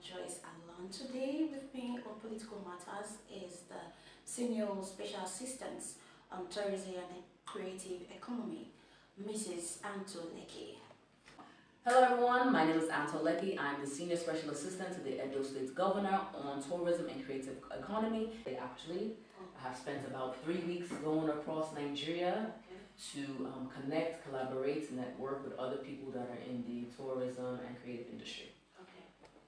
Joyce Alon. Today with me on political matters is the Senior Special Assistant on Tourism and Creative Economy, Mrs. Anto Lecky. Hello everyone, my name is Anto Lecky. I'm the Senior Special Assistant to the Edo State Governor on Tourism and Creative Economy. I have spent about 3 weeks going across Nigeria to connect, collaborate, and network with other people that are in the tourism and creative industry. Okay,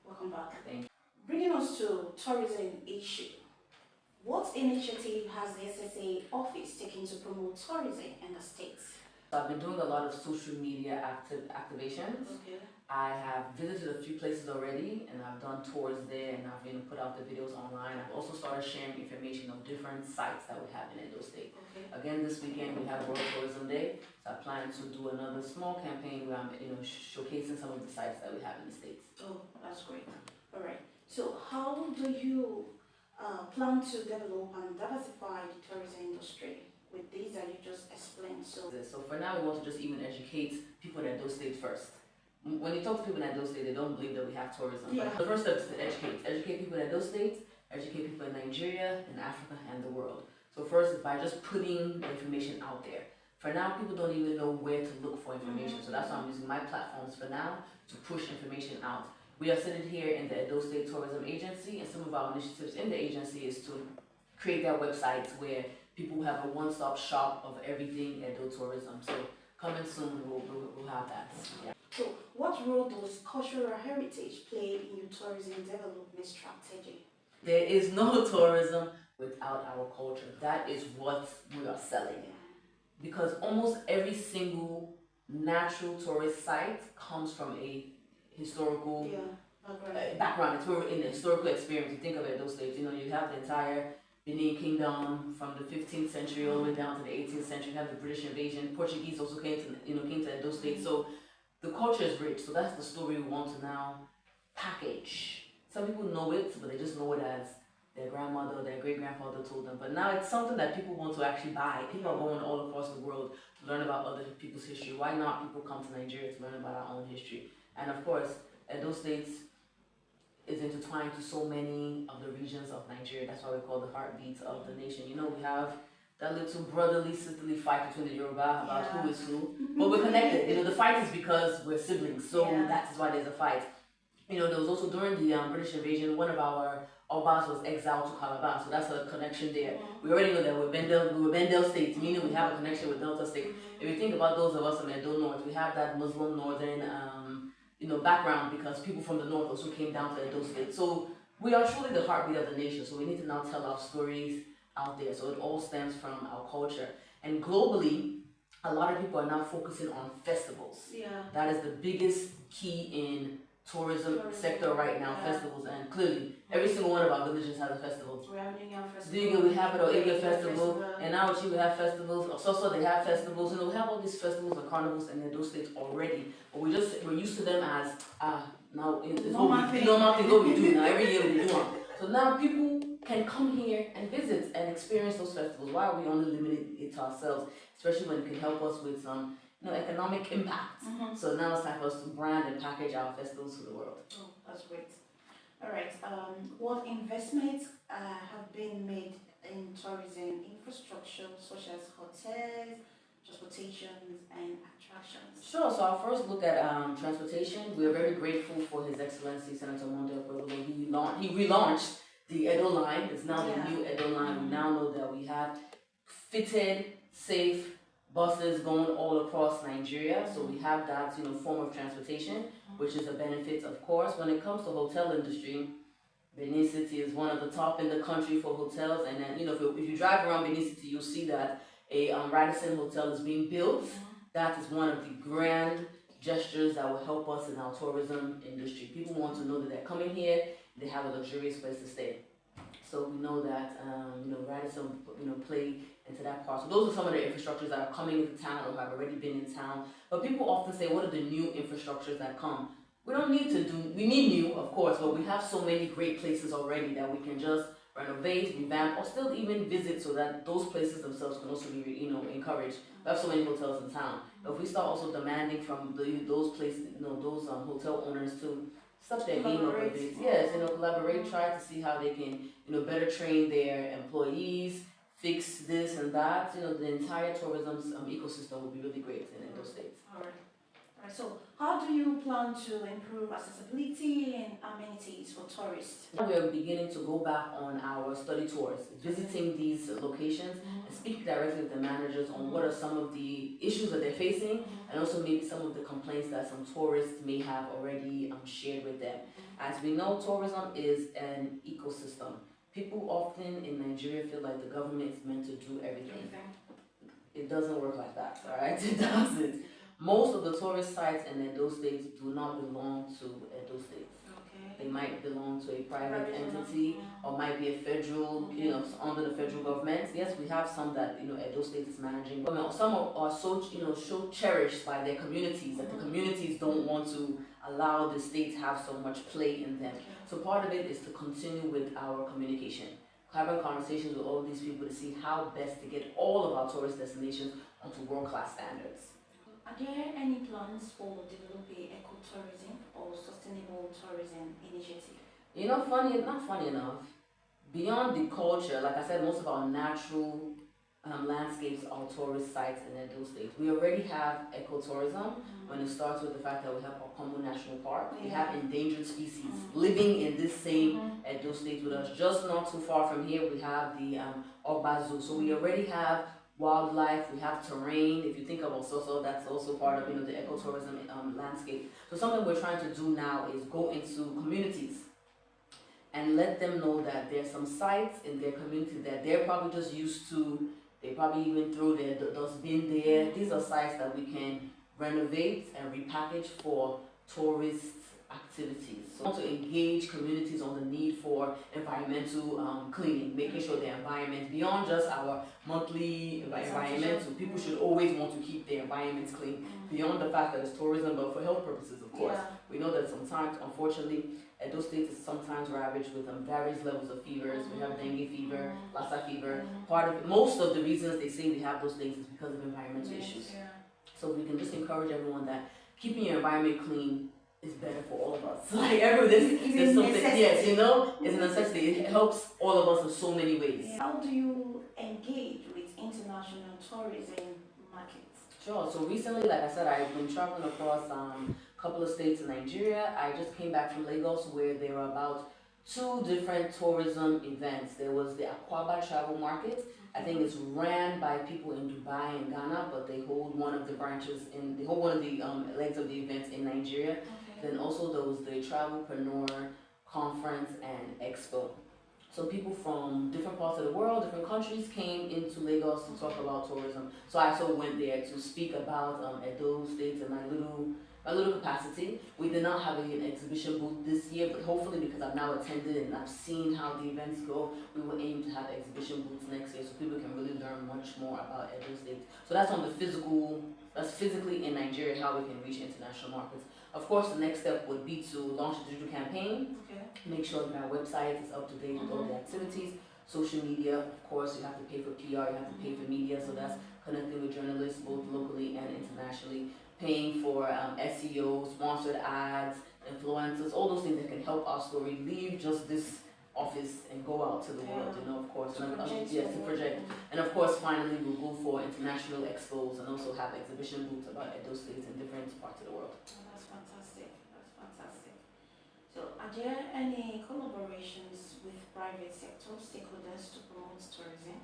welcome back. Thank you. Bringing us to tourism issue. What initiative has the SSA office taken to promote tourism in the States? I've been doing a lot of social media activations. Okay. I have visited a few places already, and I've done tours there, and I've put out the videos online. I've also started sharing information of different sites that we have in Edo State. Okay. Again, this weekend we have World Tourism Day, so I plan to do another small campaign where I'm showcasing some of the sites that we have in the States. Oh, that's great. All right. So how do you plan to develop and diversify the tourism industry with these that you just explained? So for now, we want to just even educate people in Edo State first. When you talk to people in Edo State, they don't believe that we have tourism. Yeah. But the first step is to educate people in Edo State, educate people in Nigeria, in Africa, and the world. So first is by just putting the information out there. For now, people don't even know where to look for information. So that's why I'm using my platforms for now to push information out. We are sitting here in the Edo State Tourism Agency, and some of our initiatives in the agency is to create their websites where people have a one-stop shop of everything Edo tourism. So coming soon, we'll have that. Yeah. So what role does cultural heritage play in your tourism development strategy? There is no tourism without our culture. That is what we are selling. Because almost every single natural tourist site comes from a historical background. It's where we're in the historical experience. You think of Edo State, you have the entire Benin Kingdom from the 15th century all the way down to the 18th century. You have the British invasion. Portuguese also came to Edo State. So the culture is rich. So that's the story we want to now package. Some people know it, but they just know it as their grandmother or their great-grandfather told them. But now it's something that people want to actually buy. People are going all across the world to learn about other people's history. Why not people come to Nigeria to learn about our own history? And of course, Edo State is intertwined to so many of the regions of Nigeria. That's why we call the heartbeat of the nation. We have that little brotherly, sisterly fight between the Yoruba about who is who. But we're connected. The fight is because we're siblings. So that is why there's a fight. There was also during the British invasion, one of our Obas was exiled to Calabar. So that's a connection there. We already know that we're Bendel State, meaning we have a connection with Delta State. If you think about those of us in Edo North, we have that Muslim northern background because people from the north also came down to Edo State. So we are truly the heartbeat of the nation. So we need to now tell our stories out there. So it all stems from our culture. And globally, a lot of people are now focusing on festivals. Yeah. That is the biggest key in tourism sector right now, festivals. And clearly, every single one of our villages has a festival. We have New Year Festival. We have it, or Iga Festival, and now we have festivals. Also, they have festivals. We have all these festivals and carnivals in Edo State already. But we're used to them as now it's normal thing what we do now. Every year we do them. So now people can come here and visit and experience those festivals. Why are we only limiting it to ourselves? Especially when it can help us with some economic impact. So now it's time for us to brand and package our festivals to the world. Oh, that's great. All right. What investments have been made in tourism infrastructure, such as hotels, transportation, and attractions? Sure. So I'll first look at transportation. We are very grateful for His Excellency Senator Monday Pueblo. He relaunched the Edo line. It's now the new Edo line. We now know that we have fitted, safe buses going all across Nigeria. So we have that form of transportation, which is a benefit, of course. When it comes to hotel industry, Benin City is one of the top in the country for hotels. And then if you drive around Benin City, you'll see that a Radisson hotel is being built. That is one of the grand gestures that will help us in our tourism industry. People want to know that they're coming here, they have a luxurious place to stay. So we know that Radisson play into that part. So those are some of the infrastructures that are coming into town or have already been in town. But people often say, what are the new infrastructures that come? We need new, of course, but we have so many great places already that we can just renovate, revamp, or still even visit so that those places themselves can also be, encouraged. We have so many hotels in town. But if we start also demanding from those places, those hotel owners to step their game up a bit. Yes, collaborate, try to see how they can, better train their employees, fix this and that. The entire tourism ecosystem will be really great in those states. All right. So, how do you plan to improve accessibility and amenities for tourists? We are beginning to go back on our study tours, visiting these locations and speak directly with the managers on what are some of the issues that they're facing and also maybe some of the complaints that some tourists may have already shared with them. As we know, tourism is an ecosystem. People often in Nigeria feel like the government is meant to do everything. It doesn't work like that, all right? It doesn't. Most of the tourist sites in Edo State do not belong to Edo State. They might belong to a private entity or might be a federal, under the federal government. Yes, we have some that, Edo State is managing. But some are so, so cherished by their communities that the communities don't want to allow the state to have so much play in them. So part of it is to continue with our communication. Having conversations with all of these people to see how best to get all of our tourist destinations onto world-class standards. Are there any plans for developing ecotourism or sustainable tourism initiative? Not funny enough, beyond the culture, like I said, most of our natural landscapes are tourist sites in Edo State. We already have ecotourism when it starts with the fact that we have Okomu National Park. We have endangered species living in this same Edo State with us. Just not too far from here, we have the Ogba Zoo. So we already have wildlife, we have terrain. If you think of Ososo, that's also part of the ecotourism landscape. So something we're trying to do now is go into communities and let them know that there's some sites in their community that they're probably just used to. They probably even throw their dustbin there. These are sites that we can renovate and repackage for tourist activities. So to engage communities on the need for environmental cleaning, making sure their environment, beyond just our monthly environmental, people should always want to keep their environments clean, beyond the fact that it's tourism, but for health purposes, of course. We know that sometimes, unfortunately, Edo State is sometimes ravaged with various levels of fevers. We have dengue fever, Lassa fever. Most of the reasons they say we have those things is because of environmental issues. So we can just encourage everyone that keeping your environment clean is better for all of us. Like there's something, yes, it's a necessity. It helps all of us in so many ways. How do you engage with international tourism markets? Sure. So recently, like I said, I've been traveling across couple of states in Nigeria. I just came back from Lagos where there were about 2 different tourism events. There was the Akwaba Travel Market. I think it's ran by people in Dubai and Ghana, but they hold one of the branches they hold one of the legs of the events in Nigeria. Then also there was the Travelpreneur Conference and Expo. So people from different parts of the world, different countries came into Lagos to talk about tourism. So I also went there to speak about Edo State in my little capacity. We did not have an exhibition booth this year, but hopefully because I've now attended and I've seen how the events go, we will aim to have exhibition booths next year so people can really learn much more about Edo State. So that's on the that's physically in Nigeria, how we can reach international markets. Of course, the next step would be to launch a digital campaign, make sure that our website is up to date with all the activities, social media, of course, you have to pay for PR, you have to pay for media, so that's connecting with journalists both locally and internationally, paying for SEO, sponsored ads, influencers, all those things that can help our story leave just this office and go out to the world, of course. Yes, to project. And of course, finally, we'll go for international expos and also have exhibition booths about Edo State in different parts of the world. Oh, that's fantastic. That's fantastic. So, are there any collaborations with private sector stakeholders to promote tourism?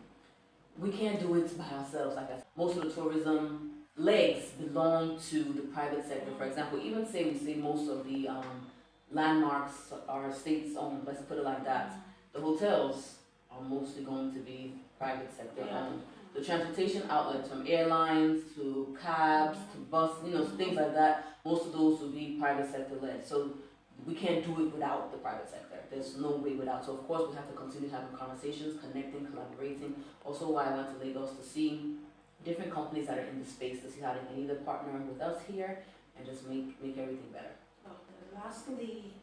We can't do it by ourselves. Like I said, most of the tourism legs belong to the private sector. For example, even say we say most of the landmarks are states owned, let's put it like that. The hotels are mostly going to be private sector owned. The transportation outlets, from airlines to cabs to bus, things like that, most of those will be private sector led. So we can't do it without the private sector. There's no way without. So of course we have to continue having conversations, connecting, collaborating. Also why I went to Lagos to see different companies that are in the space to see how they can either partner with us here and just make everything better. Lastly,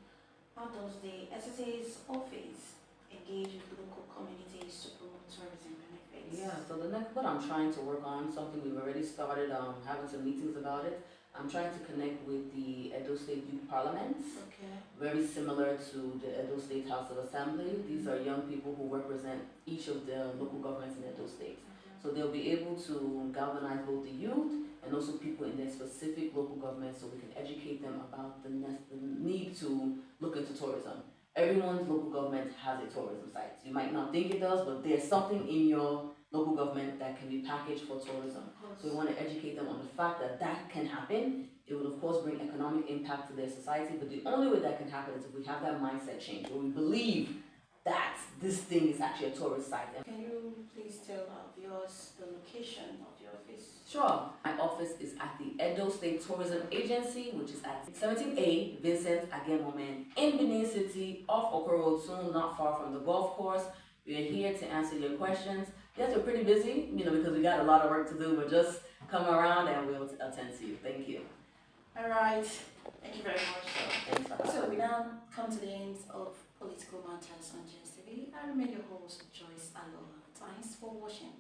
how does the SSA's office engage with local communities to promote tourism benefits? Yeah, so the next what I'm trying to work on, something we've already started having some meetings about it. I'm trying to connect with the Edo State Youth Parliaments, Okay. very similar to the Edo State House of Assembly. These are young people who represent each of the local governments in Edo State. So they'll be able to galvanize both the youth and also people in their specific local government so we can educate them about the need to look into tourism. Everyone's local government has a tourism site. You might not think it does, but there's something in your local government that can be packaged for tourism. So we want to educate them on the fact that that can happen. It will of course bring economic impact to their society, but the only way that can happen is if we have that mindset change, where we believe that this thing is actually a tourist site. Can you please tell our viewers the location of your office? Sure. My office is at the Edo State Tourism Agency, which is at 17A Vincent Agemomen in Benin City, off Okoro Road, soon not far from the golf course. We are here to answer your questions. Yes, we're pretty busy, because we got a lot of work to do, but just come around and we'll attend to you. Thank you. All right. Thank you very much. Thanks for having So me. we now come to the end of Political Matters on GSTV. I remain your host, Joyce Aloha. Thanks for watching.